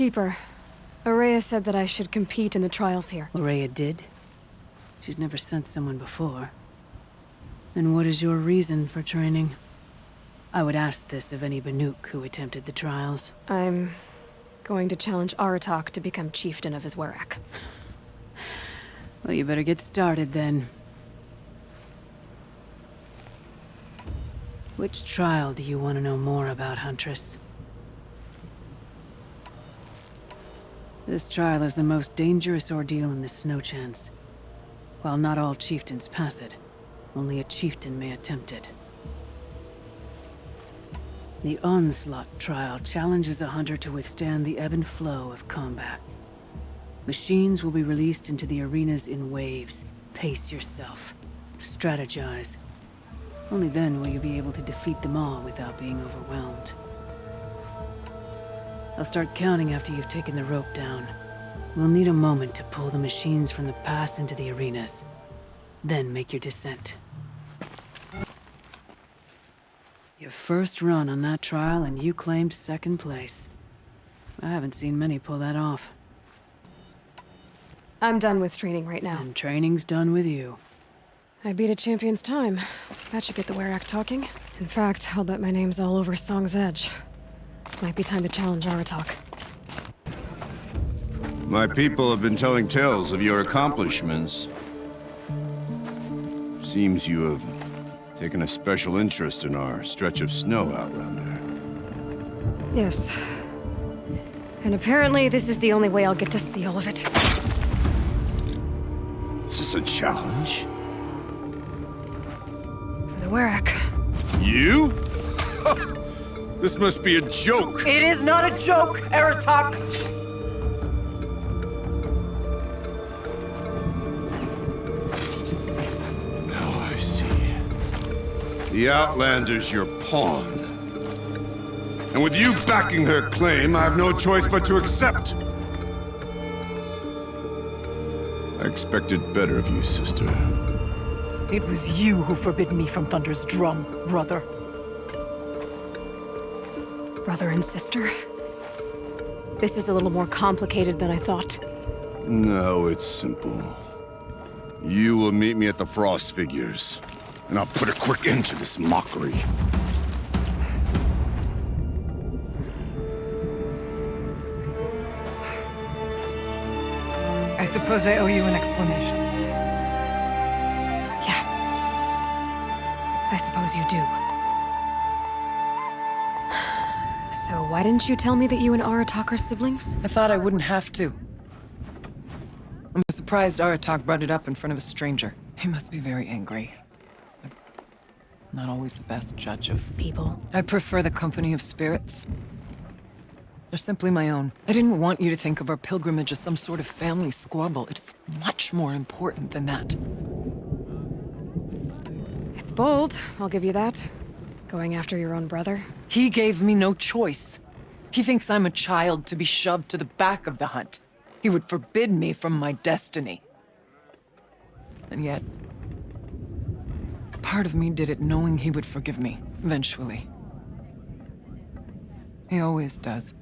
Keeper, Araya said that I should compete in the trials here. Araya did? She's never sent someone before. And what is your reason for training? I would ask this of any Banuk who attempted the trials. I'm going to challenge Aratak to become chieftain of his Werak. Well, you better get started then. Which trial do you want to know more about, Huntress? This trial is the most dangerous ordeal in the Snow Chance. While not all chieftains pass it, only a chieftain may attempt it. The Onslaught trial challenges a hunter to withstand the ebb and flow of combat. Machines will be released into the arenas in waves. Pace yourself. Strategize. Only then will you be able to defeat them all without being overwhelmed. I'll start counting after you've taken the rope down. We'll need a moment to pull the machines from the pass into the arenas. Then make your descent. Your first run on that trial and you claimed second place. I haven't seen many pull that off. I'm done with training right now. And training's done with you. I beat a champion's time. That should get the Werak talking. In fact, I'll bet my name's all over Song's Edge. Might be time to challenge Aratak. My people have been telling tales of your accomplishments. Seems you have taken a special interest in our stretch of snow, Outlander. Yes. And apparently this is the only way I'll get to see all of it. Is this a challenge? For the Werak. You? This must be a joke! It is not a joke, Aratak! Now I see. The Outlander's your pawn. And with you backing her claim, I have no choice but to accept. I expected better of you, sister. It was you who forbid me from Thunder's drum, brother. Brother and sister? This is a little more complicated than I thought. No, it's simple. You will meet me at the Frost Figures, and I'll put a quick end to this mockery. I suppose I owe you an explanation. Yeah. I suppose you do. So why didn't you tell me that you and Aratak are siblings? I thought I wouldn't have to. I'm surprised Aratak brought it up in front of a stranger. He must be very angry. I'm not always the best judge of People. I prefer the company of spirits. They're simply my own. I didn't want you to think of our pilgrimage as some sort of family squabble. It's much more important than that. It's bold, I'll give you that. Going after your own brother. He gave me no choice. He thinks I'm a child to be shoved to the back of the hunt. He would forbid me from my destiny. And yet, part of me did it knowing he would forgive me, eventually. He always does.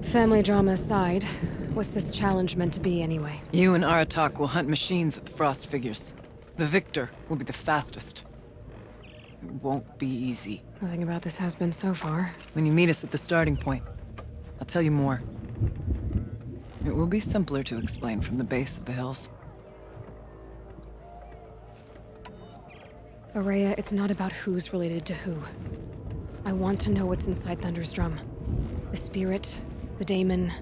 Family drama aside, what's this challenge meant to be anyway? You and Aratak will hunt machines at the Frost Figures. The victor will be the fastest. It won't be easy. Nothing about this has been so far. When you meet us at the starting point, I'll tell you more. It will be simpler to explain from the base of the hills. Araya, it's not about who's related to who. I want to know what's inside Thunder's drum. The spirit, the daemon,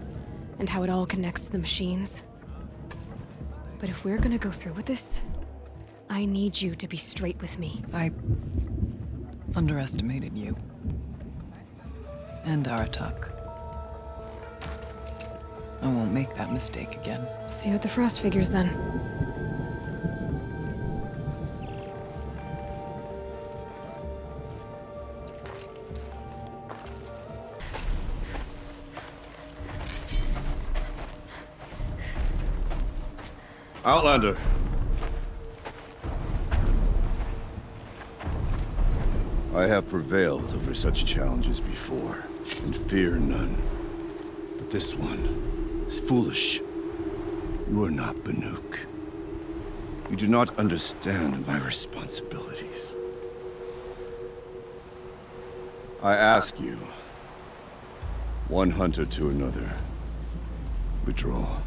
and how it all connects to the machines. But if we're gonna go through with this, I need you to be straight with me. I underestimated you. And Aratak. I won't make that mistake again. See you at the Frost Figures then. Outlander. I have prevailed over such challenges before, and fear none. But this one is foolish. You are not Banuk. You do not understand my responsibilities. I ask you, one hunter to another, withdraw.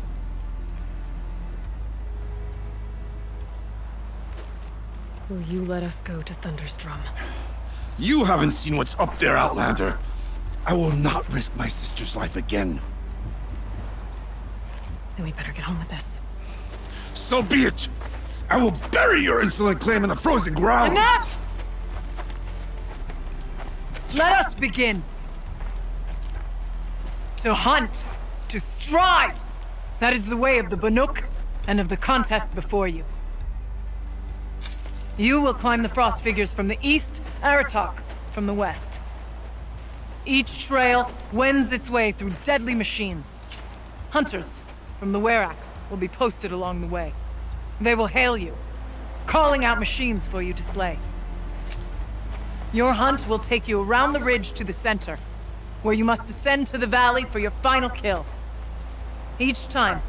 Will you let us go to Thunderstrom? You haven't seen what's up there, Outlander. I will not risk my sister's life again. Then we better get on with this. So be it! I will bury your insolent claim in the frozen ground! Enough! Let us begin. To hunt, to strive. That is the way of the Banuk and of the contest before you. You will climb the frost figures from the east, Aratok from the west. Each trail wends its way through deadly machines. Hunters from the Werak will be posted along the way. They will hail you, calling out machines for you to slay. Your hunt will take you around the ridge to the center, where you must descend to the valley for your final kill. Each time,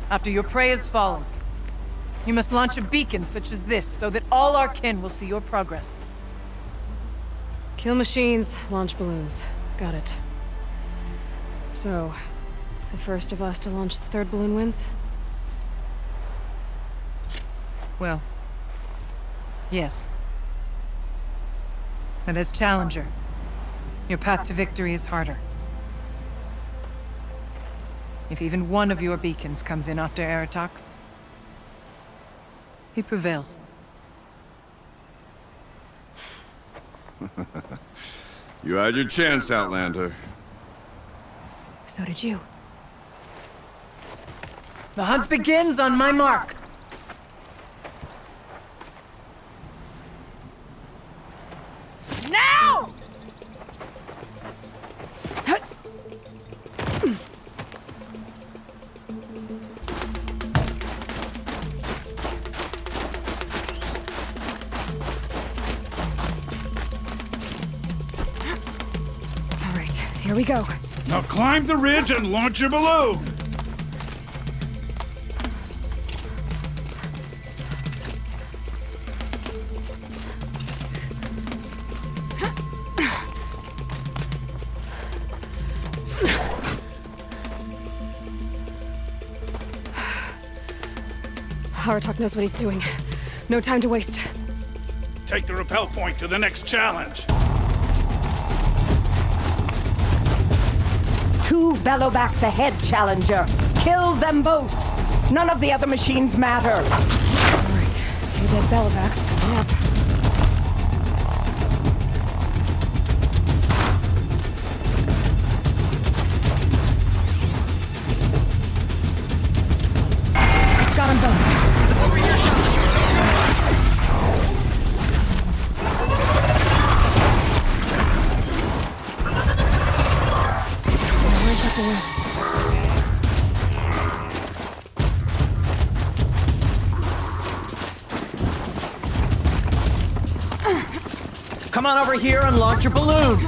after your prey has fallen, you must launch a beacon such as this so that all our kin will see your progress. Kill machines, launch balloons. Got it. So, the first of us to launch the third balloon wins? Well, yes. And as challenger, your path to victory is harder. If even one of your beacons comes in after Aratox, he prevails. You had your chance, Outlander. So did you. The hunt begins on my mark. Now! All right, here we go. Now climb the ridge and launch your balloon! Aratok knows what he's doing. No time to waste. Take the rappel point to the next challenge. 2 bellowbacks ahead, Challenger. Kill them both. None of the other machines matter. All right, 2 dead bellowbacks coming up. Got them both. Where's that balloon? Come on over here and launch your balloon!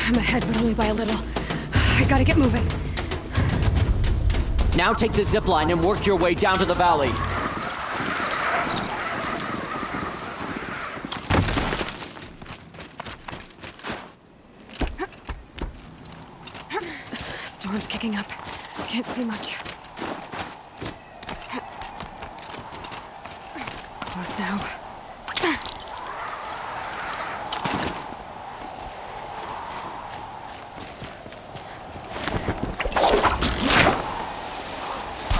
I'm ahead, but only by a little. I gotta get moving. Now take the zip line and work your way down to the valley. Storm's kicking up. Can't see much. Close now.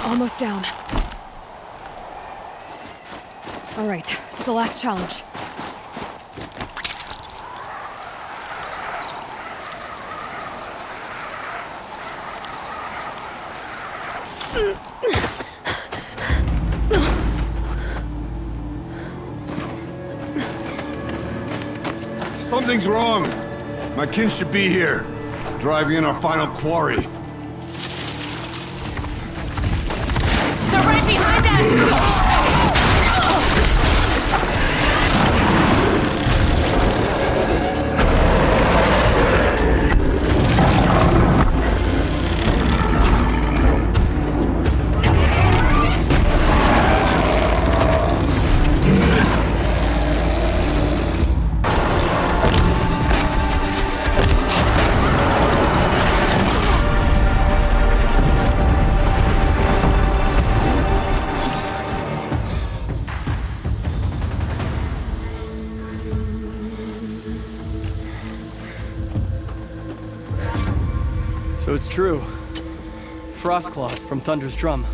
Almost down. All right, it's the last challenge. Something's wrong. My kin should be here, driving in our final quarry. So it's true. Frostclaws from Thunder's drum.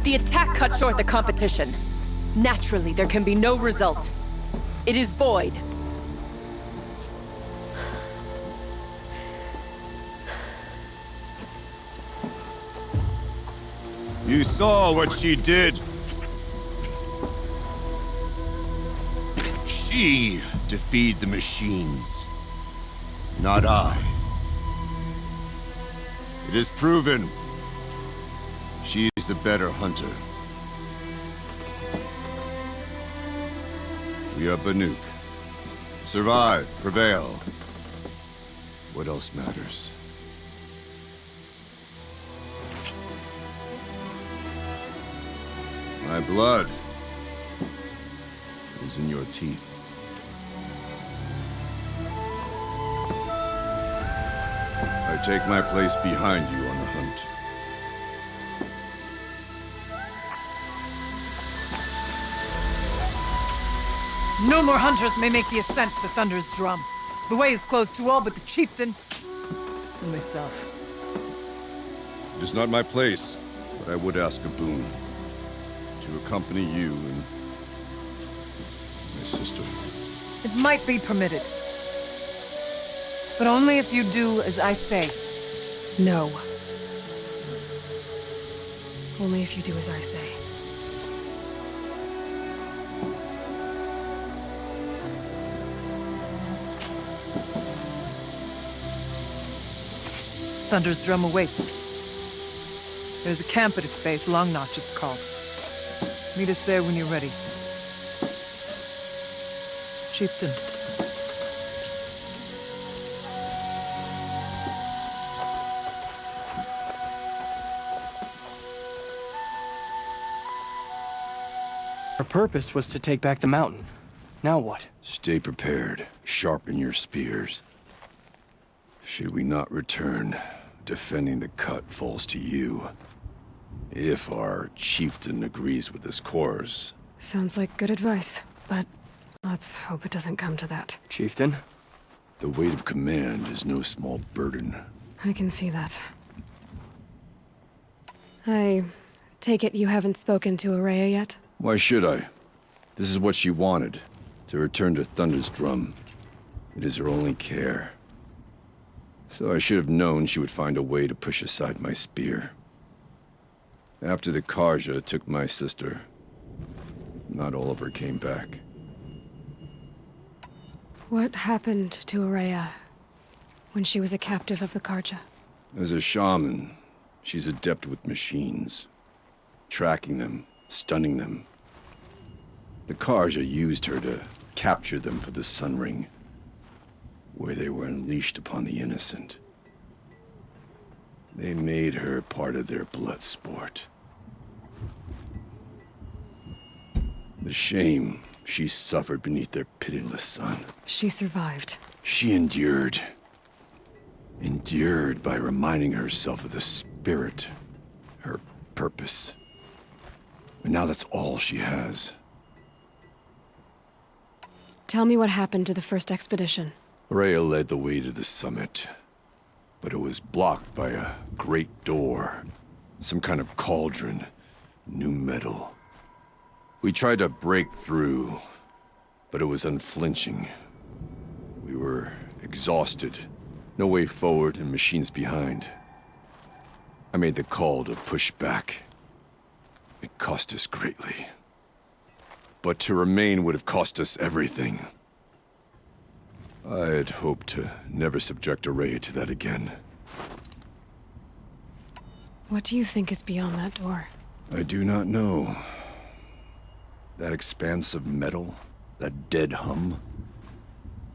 The attack cut short the competition. Naturally, there can be no result. It is void. You saw what she did. She defeated the machines, not I. It is proven. She's the better hunter. We are Banuk. Survive, prevail. What else matters? My blood is in your teeth. I take my place behind you on the hunt. No more hunters may make the ascent to Thunder's drum. The way is closed to all but the chieftain and myself. It is not my place, but I would ask a boon. To accompany you and my sister. It might be permitted. But only if you do as I say. No. Only if you do as I say. Thunder's drum awaits. There's a camp at its base, Long Notch it's called. Meet us there when you're ready. Chieftain. Our purpose was to take back the mountain. Now what? Stay prepared. Sharpen your spears. Should we not return, defending the cut falls to you. If our chieftain agrees with this course. Sounds like good advice, but let's hope it doesn't come to that. Chieftain? The weight of command is no small burden. I can see that. I take it you haven't spoken to Araya yet? Why should I? This is what she wanted, to return to Thunder's drum. It is her only care. So I should have known she would find a way to push aside my spear. After the Karja took my sister, not all of her came back. What happened to Araya when she was a captive of the Karja? As a shaman, she's adept with machines. Tracking them, stunning them. The Karja used her to capture them for the Sun Ring, where they were unleashed upon the innocent. They made her part of their blood sport. The shame she suffered beneath their pitiless sun. She survived. She endured. Endured by reminding herself of the spirit, her purpose. And now that's all she has. Tell me what happened to the first expedition. Rhea led the way to the summit, but it was blocked by a great door. Some kind of cauldron, new metal. We tried to break through, but it was unflinching. We were exhausted, no way forward and machines behind. I made the call to push back. It cost us greatly. But to remain would have cost us everything. I had hoped to never subject Araya to that again. What do you think is beyond that door? I do not know. That expanse of metal, that dead hum.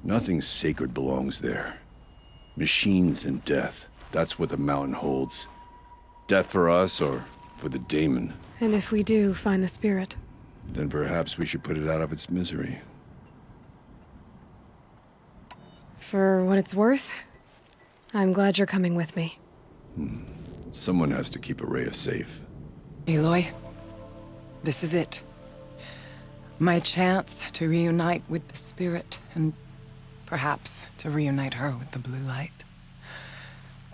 Nothing sacred belongs there. Machines and death, that's what the mountain holds. Death for us or for the daemon. And if we do find the spirit? Then perhaps we should put it out of its misery. For what it's worth, I'm glad you're coming with me. Someone has to keep Araya safe. Aloy, this is it. My chance to reunite with the spirit, and perhaps to reunite her with the blue light.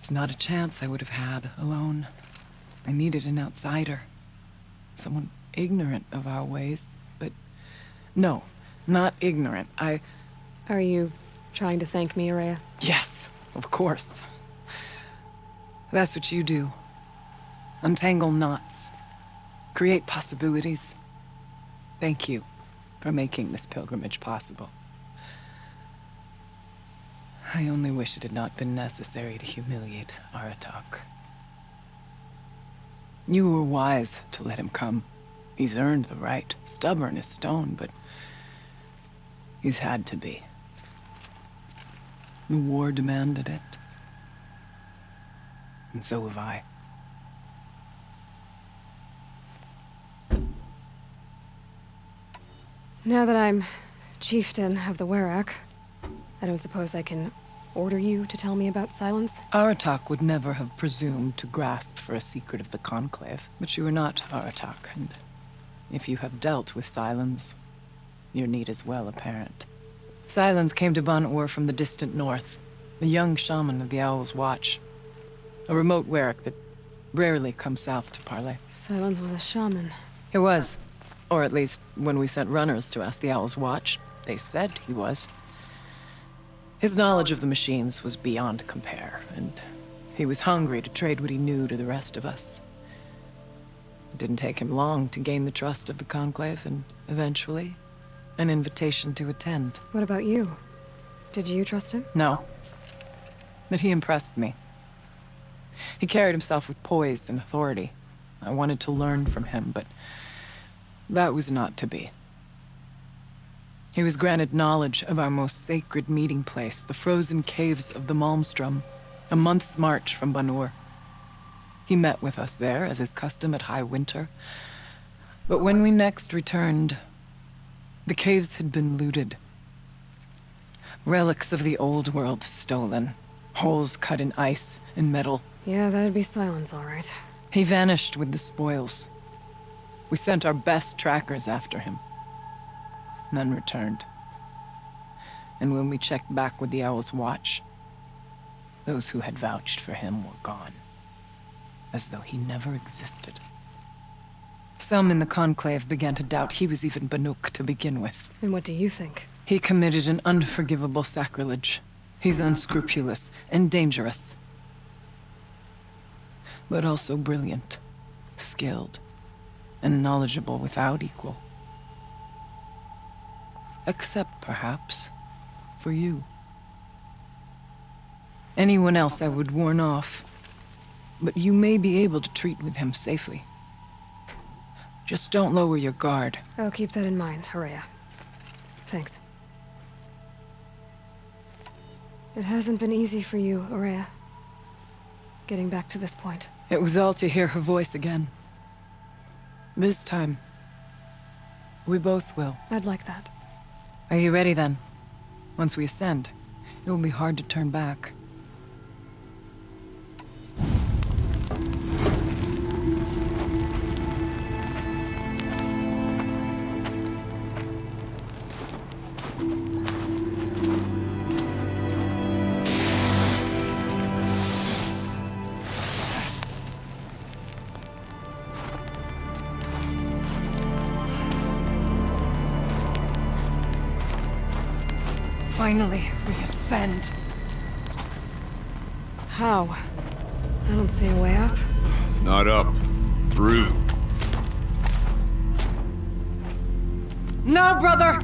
It's not a chance I would have had alone. I needed an outsider. Someone ignorant of our ways, but no, not ignorant. Are you trying to thank me, Araya? Yes, of course. That's what you do. Untangle knots. Create possibilities. Thank you for making this pilgrimage possible. I only wish it had not been necessary to humiliate Aratak. You were wise to let him come. He's earned the right. Stubborn as stone, but he's had to be. The war demanded it. And so have I. Now that I'm chieftain of the Werak, I don't suppose I can order you to tell me about Silence? Aratak would never have presumed to grasp for a secret of the Conclave. But you are not Aratak, and if you have dealt with Silence, your need is well apparent. Silence came to Ban-Ur from the distant north, a young shaman of the Owl's Watch. A remote Werak that rarely comes south to parley. Silence was a shaman. He was. Or at least, when we sent runners to ask the Owl's Watch, they said he was. His knowledge of the machines was beyond compare, and he was hungry to trade what he knew to the rest of us. It didn't take him long to gain the trust of the Conclave, and eventually, an invitation to attend. What about you? Did you trust him? No. But he impressed me. He carried himself with poise and authority. I wanted to learn from him, but that was not to be. He was granted knowledge of our most sacred meeting place, the frozen caves of the Malmstrom, a month's march from Ban-Ur. He met with us there, as is custom at high winter. But when we next returned, the caves had been looted. Relics of the old world stolen. Holes cut in ice and metal. Yeah, that'd be Silence, all right. He vanished with the spoils. We sent our best trackers after him. None returned. And when we checked back with the Owl's Watch, those who had vouched for him were gone. As though he never existed. Some in the Conclave began to doubt he was even Banuk to begin with. And what do you think? He committed an unforgivable sacrilege. He's unscrupulous and dangerous. But also brilliant, skilled, and knowledgeable without equal. Except, perhaps, for you. Anyone else I would warn off, but you may be able to treat with him safely. Just don't lower your guard. I'll keep that in mind, Araya. Thanks. It hasn't been easy for you, Araya. Getting back to this point. It was all to hear her voice again. This time, we both will. I'd like that. Are you ready then? Once we ascend, it will be hard to turn back. Finally, we ascend. How? I don't see a way up. Not up. Through. No, brother!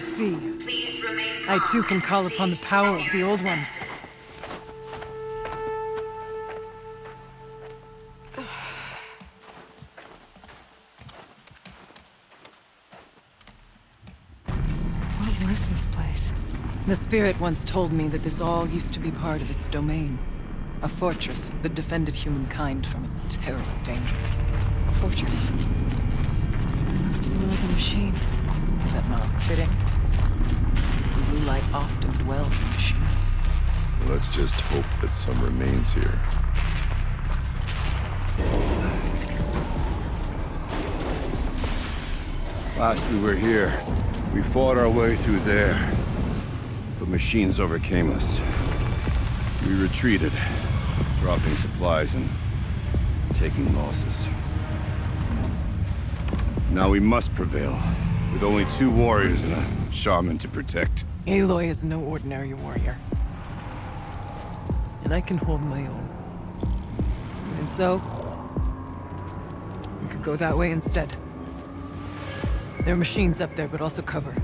see, I too can call upon the power of the old ones. What was this place? The spirit once told me that this all used to be part of its domain. A fortress that defended humankind from a terrible danger. A fortress. It looks more like a machine. Is that not fitting? The blue light often dwells in machines. Let's just hope that some remains here. Last we were here, we fought our way through there. But machines overcame us. We retreated, dropping supplies and taking losses. Now we must prevail, with only 2 warriors and a shaman to protect. Aloy is no ordinary warrior. And I can hold my own. And so, we could go that way instead. There are machines up there, but also cover.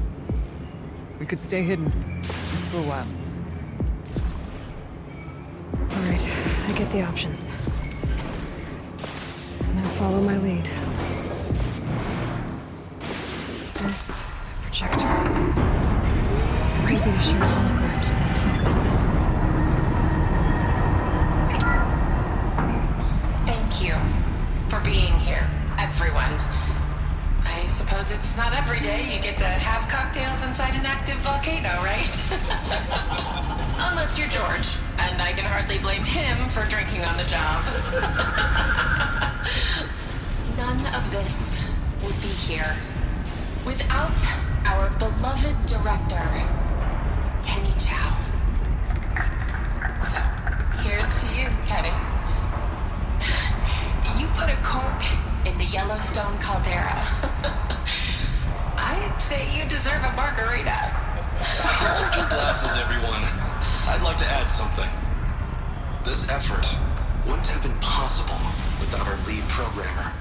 We could stay hidden, just for a while. All right, I get the options. Now follow my lead. Is this a projector? Maybe to show holograms without focus. Thank you for being here, everyone. I suppose it's not every day you get to have cocktails inside an active volcano, right? Unless you're George, and I can hardly blame him for drinking on the job. None of this would be here without our beloved director, Kenny Chow. So, here's to you, Kenny. You put a cork in the Yellowstone caldera. I'd say you deserve a margarita. Hold your glasses, everyone. I'd like to add something. This effort wouldn't have been possible without our lead programmer.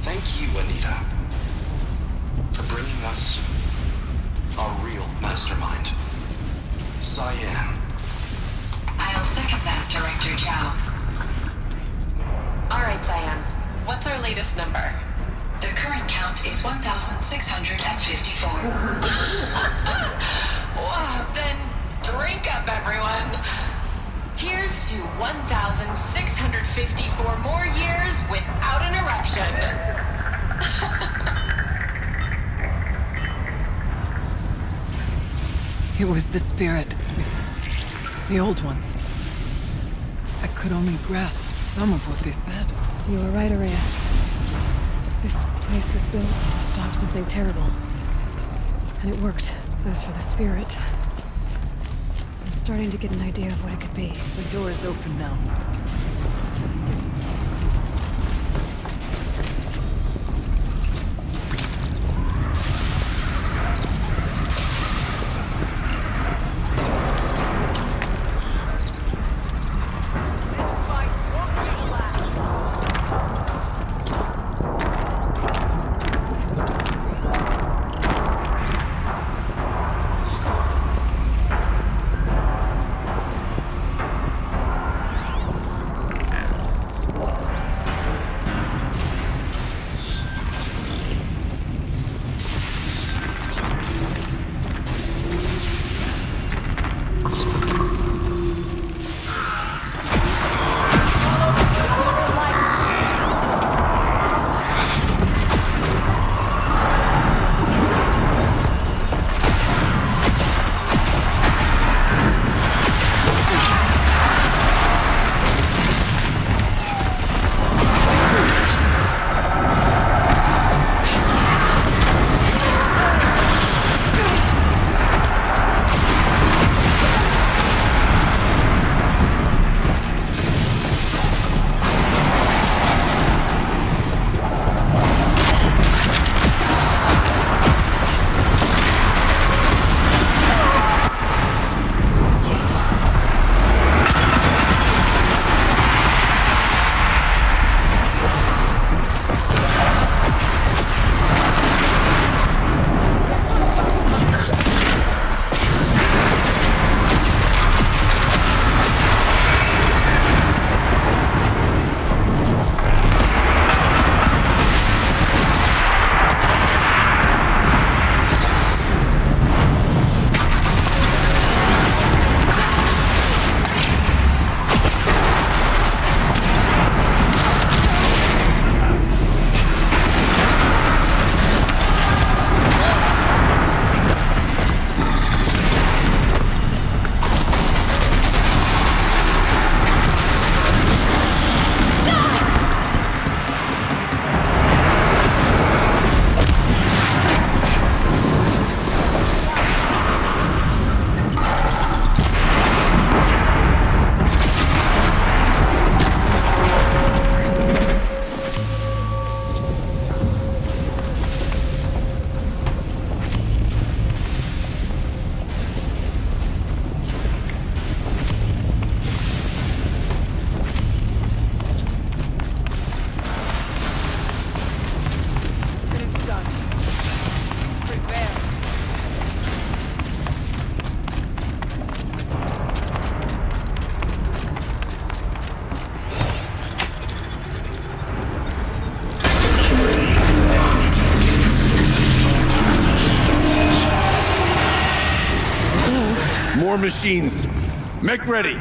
Thank you, Anita, for bringing us our real mastermind, Cyan. I'll second that, Director Chow. All right, Cyan. What's our latest number? The current count is 1,654. Wow, then drink up, everyone. Here's to 1,654 more years without an eruption. It was the spirit. The old ones. I could only grasp some of what they said. You were right, Araya. This place was built to stop something terrible. And it worked. As for the spirit, I'm starting to get an idea of what it could be. The door is open now. more machines. Make ready.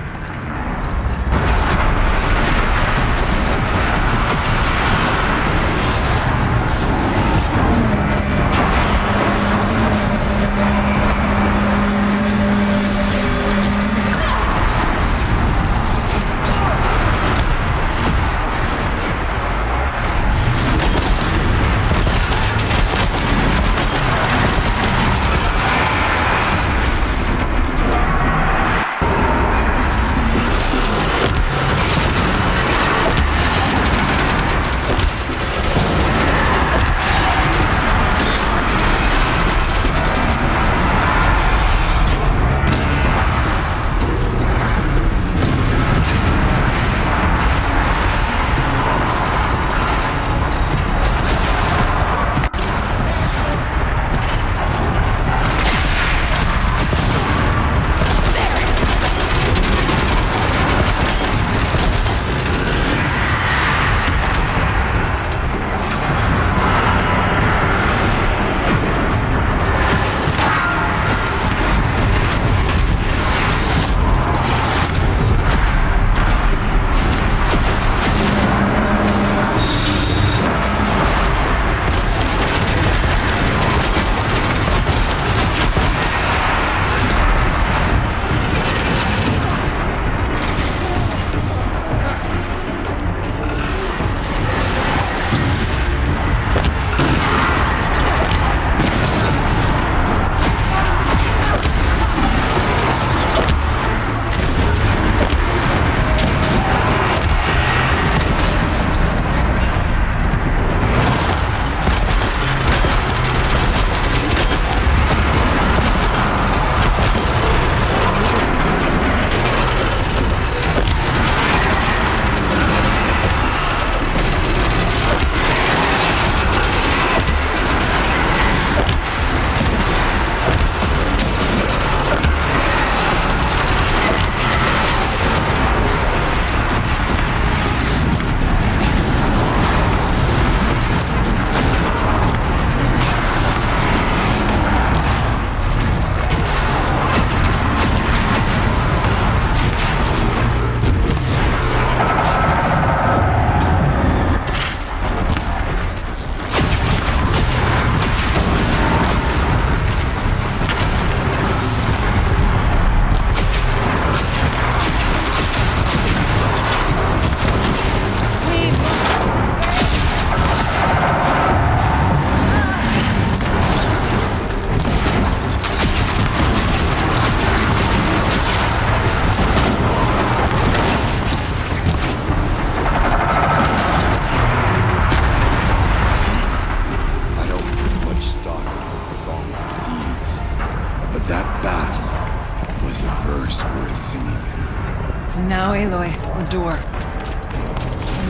Now, Aloy, the door. Can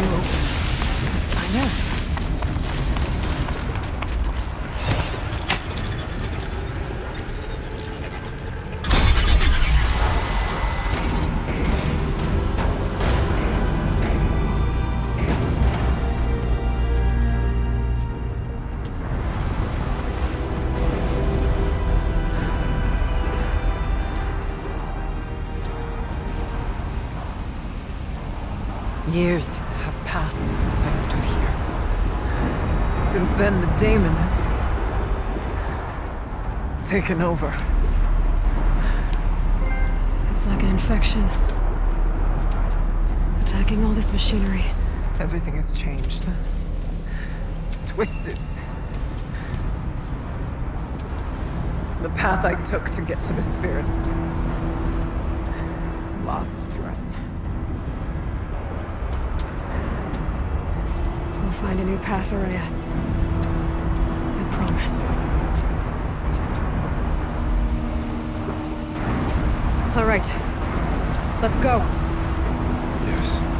you open it? Let's find out. Years have passed since I stood here. Since then, the daemon has taken over. It's like an infection. Attacking all this machinery. Everything has changed. It's twisted. The path I took to get to the spirits, lost to us. We'll find a new path, Araya. I promise. All right. Let's go. Yes.